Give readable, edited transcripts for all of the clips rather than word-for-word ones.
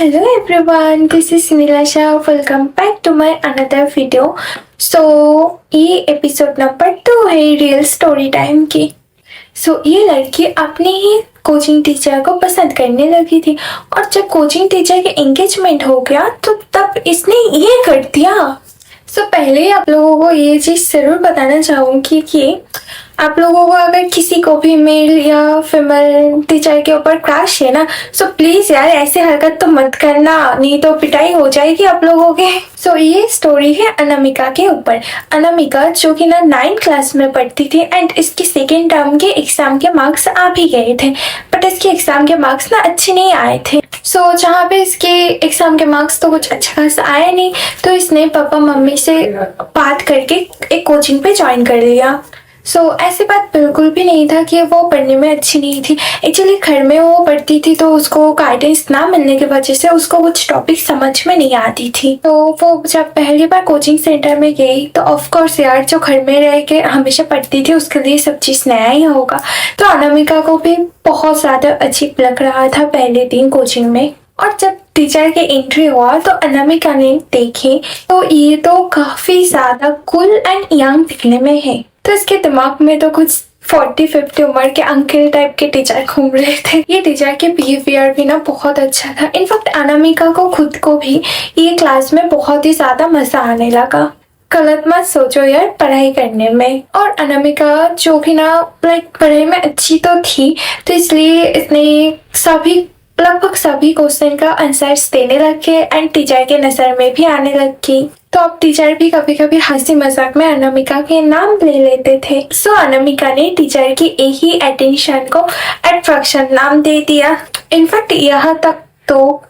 Hello everyone, this is Nilasha. Welcome back to my another video. ये episode number 2 है real story time की। ये लड़की अपनी ही कोचिंग टीचर को पसंद करने लगी थी और जब कोचिंग टीचर के एंगेजमेंट हो गया तो तब इसने ये कर दिया। पहले ही आप लोगों को ये चीज़ ज़रूर बताना चाहूँगी कि आप लोगों को अगर किसी को भी मेल या फीमेल टीचर के ऊपर क्रश है ना, प्लीज़ यार ऐसे हरकत तो मत करना, नहीं तो पिटाई हो जाएगी आप लोगों के। ये स्टोरी है अनामिका के ऊपर। अनामिका जो कि ना 9th क्लास में पढ़ती थी एंड इसकी सेकेंड टर्म के एग्ज़ाम के मार्क्स आ भी गए थे, बट इसके एग्ज़ाम के मार्क्स ना अच्छे नहीं आए थे। जहाँ पे इसके एग्ज़ाम के मार्क्स तो कुछ अच्छा खासा आया नहीं, तो इसने पापा मम्मी से बात करके एक कोचिंग पे ज्वाइन कर लिया। ऐसी बात बिल्कुल भी नहीं था कि वो पढ़ने में अच्छी नहीं थी। एक्चुअली घर में वो पढ़ती थी तो उसको गाइडेंस ना मिलने की वजह से उसको कुछ टॉपिक समझ में नहीं आती थी। तो वो जब पहली बार कोचिंग सेंटर में गई तो ऑफ कोर्स यार जो घर में रह के हमेशा पढ़ती थी उसके लिए सब चीज़ नया ही होगा। तो अनामिका को भी बहुत ज़्यादा अजीब लग रहा था पहले दिन कोचिंग में। और जब टीचर के एंट्री हुआ तो अनामिका ने देखे तो ये तो काफ़ी ज़्यादा कूल एंड यंग दिखने में है। तो इसके दिमाग में तो कुछ 40-50 उम्र के अंकल टाइप के टीचर घूम रहे थे। ये टीचर के बिहेवियर भी ना बहुत अच्छा था। इनफैक्ट अनामिका को खुद को भी ये क्लास में बहुत ही ज़्यादा मज़ा आने लगा। गलत मत सोचो यार पढ़ाई करने में। और अनामिका जो भी ना पढ़ाई में अच्छी तो थी, तो इसलिए इसने लगभग सभी क्वेश्चन का आंसर्स देने लगे एंड टीचर के नज़र में भी आने लगी। तो अब टीचर भी कभी कभी हंसी मजाक में अनामिका के नाम ले लेते थे। अनामिका ने टीचर की एक ही अटेंशन को अट्रैक्शन नाम दे दिया। इनफैक्ट यहाँ तक तो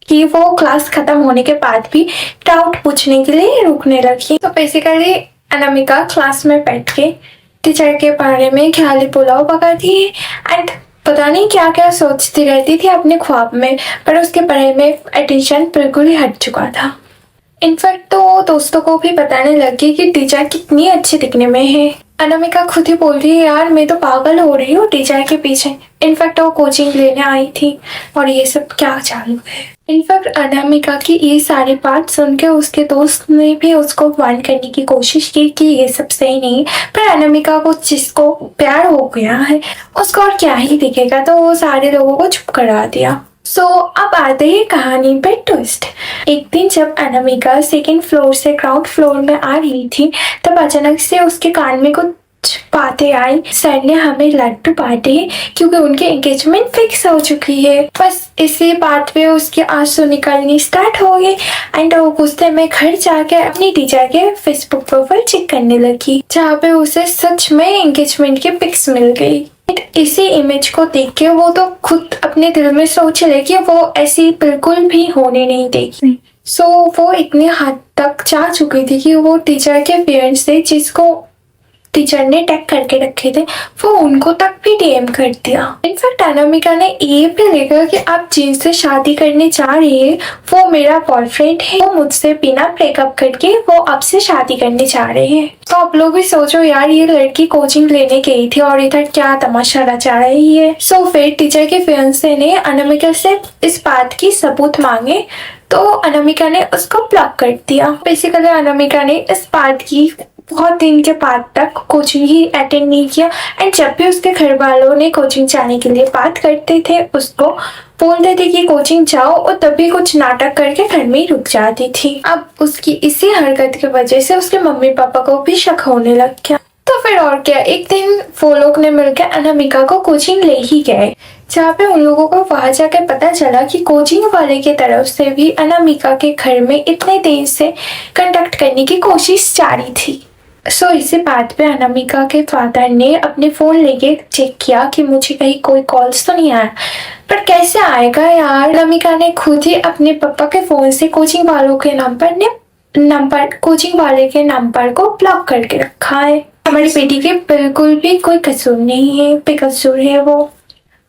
कि वो क्लास खत्म होने के बाद भी डाउट पूछने के लिए रुकने लगी। तो बेसिकली अनामिका क्लास में बैठ के टीचर के बारे में ख्याली पुलाव पकाती है एंड पता नहीं क्या क्या सोचती रहती थी अपने ख्वाब में, पर उसके पढ़ाई में अटेंशन बिल्कुल ही हट चुका था। इनफैक्ट तो दोस्तों को भी बताने लगी कि टीचर कितनी अच्छी दिखने में है। अनामिका खुद ही बोल रही है यार मैं तो पागल हो रही हूँ टीचर के पीछे। इनफैक्ट वो कोचिंग लेने आई थी और ये सब क्या चालू है। इनफैक्ट अनामिका की ये सारी बात सुन के उसके दोस्त ने भी उसको वार्न करने की कोशिश की कि ये सब सही नहीं, पर अनामिका को जिसको प्यार हो गया है उसको और क्या ही दिखेगा, तो वो सारे लोगों को चुप करा दिया। अब आते हैं कहानी पे ट्विस्ट। एक दिन जब अनामिका सेकेंड फ्लोर से ग्राउंड फ्लोर में आ रही थी तब अचानक से उसके कान में कुछ बातें आई। सर ने हमें लड्डू बांटे क्योंकि उनकी एंगेजमेंट फिक्स हो चुकी है। बस इसी बात पे उसकी आंसू निकलनी स्टार्ट हो गई एंड वो गुस्से में घर जाके अपनी टीचर के फेसबुक प्रोफाइल चेक करने लगी, जहाँ पे उसे सच में एंगेजमेंट की पिक्स मिल गई। इसी इमेज को देख के वो तो खुद अपने दिल में सोच ले कि वो ऐसी बिल्कुल भी होने नहीं देगी। वो इतने हद तक जा चुकी थी कि वो टीचर के पेरेंट्स से जिसको टीचर ने टैग करके रखे थे वो उनको तक भी डीएम कर दिया। इनफैक्ट अनामिका ने ये भी लिखा कि आप जिनसे शादी करने जा रही है वो मेरा बॉयफ्रेंड है, वो मुझसे बिना ब्रेकअप करके वो आपसे शादी करने जा रहे हैं। तो आप लोग भी सोचो यार ये लड़की कोचिंग लेने गई थी और इधर क्या तमाशा रचा रही है। फिर टीचर के फियांसे ने अनामिका से इस बात की सबूत मांगे तो अनामिका ने उसको ब्लॉक कर दिया। बेसिकली अनामिका ने इस बात की बहुत दिन के बाद तक कोचिंग ही अटेंड नहीं किया एंड जब भी उसके घर वालों ने कोचिंग जाने के लिए बात करते थे उसको बोलते थे कि कोचिंग जाओ और तभी कुछ नाटक करके घर में ही रुक जाती थी। अब उसकी इसी हरकत की वजह से उसके मम्मी पापा को भी शक होने लग गया। तो फिर और क्या, एक दिन वो लोग ने मिलकर अनामिका को कोचिंग ले ही गए, जहाँ पे उन लोगों को वहां जाकर पता चला कि कोचिंग वाले की तरफ से भी अनामिका के घर में इतने देर से कंडक्ट करने की कोशिश जारी थी। इसी बात पे अनामिका के फादर ने अपने फ़ोन लेके चेक किया कि मुझे कहीं कोई कॉल्स तो नहीं आया, पर कैसे आएगा यार। अनामिका ने खुद ही अपने पापा के फ़ोन से कोचिंग वाले के नंबर को ब्लॉक करके रखा है। हमारी बेटी के बिल्कुल भी कोई कसूर नहीं है, बेकसूर है वो,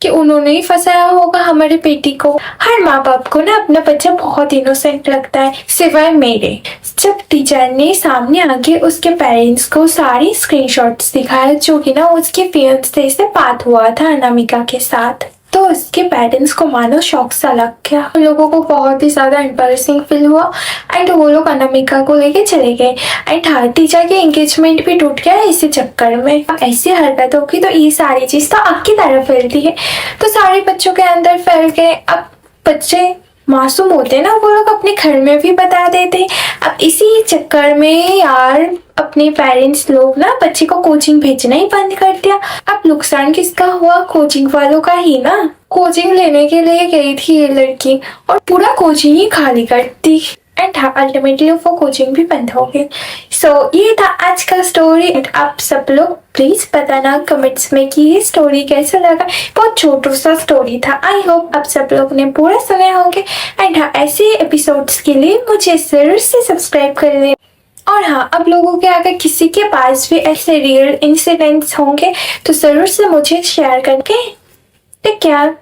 कि उन्होंने ही फंसाया होगा हमारी बेटी को। हर माँ बाप को ना अपना बच्चा बहुत इनोसेंट लगता है सिवाय मेरे। जब टीचर ने सामने आके उसके पेरेंट्स को सारी स्क्रीनशॉट्स दिखाया जो कि ना उसके फियांसे से बात हुआ था अनामिका के साथ। तो उसके पेरेंट्स को मानो शौक सा लग गया। उन लोगों को बहुत ही ज़्यादा एम्बैरेसिंग फील हुआ एंड वो लोग अनामिका को लेके चले गए एंड हार्तिजा के एंगेजमेंट भी टूट गया इसी चक्कर में। ऐसी हरकत होगी तो ये सारी चीज़ तो आपकी तरफ फैलती है, तो सारे बच्चों के अंदर फैल गए। अब बच्चे मासूम होते हैं ना, वो लोग अपने घर में भी बता देते हैं। अब इसी चक्कर में यार अपने पेरेंट्स लोग ना बच्चे को कोचिंग भेजना ही बंद कर दिया। अब नुकसान किसका हुआ? कोचिंग वालों का ही ना। कोचिंग लेने के लिए गई थी ये लड़की और पूरा कोचिंग ही खाली कर दी एंड अल्टीमेटली वो कोचिंग भी बंद हो गई। सो ये था आज का स्टोरी। आप सब लोग प्लीज बताना कमेंट्स में कि ये स्टोरी कैसा लगा। बहुत छोटा सा स्टोरी था। आई होप आप सब लोग ने पूरा सुने होंगे एंड हाँ, ऐसे एपिसोड्स के लिए मुझे जरूर से सब्सक्राइब कर लें। और हाँ, अब लोगों के अगर किसी के पास भी ऐसे रियल इंसिडेंट्स होंगे तो जरूर से मुझे शेयर करके take care.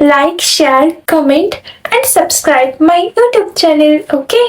Like, share, comment and subscribe my YouTube channel. Okay.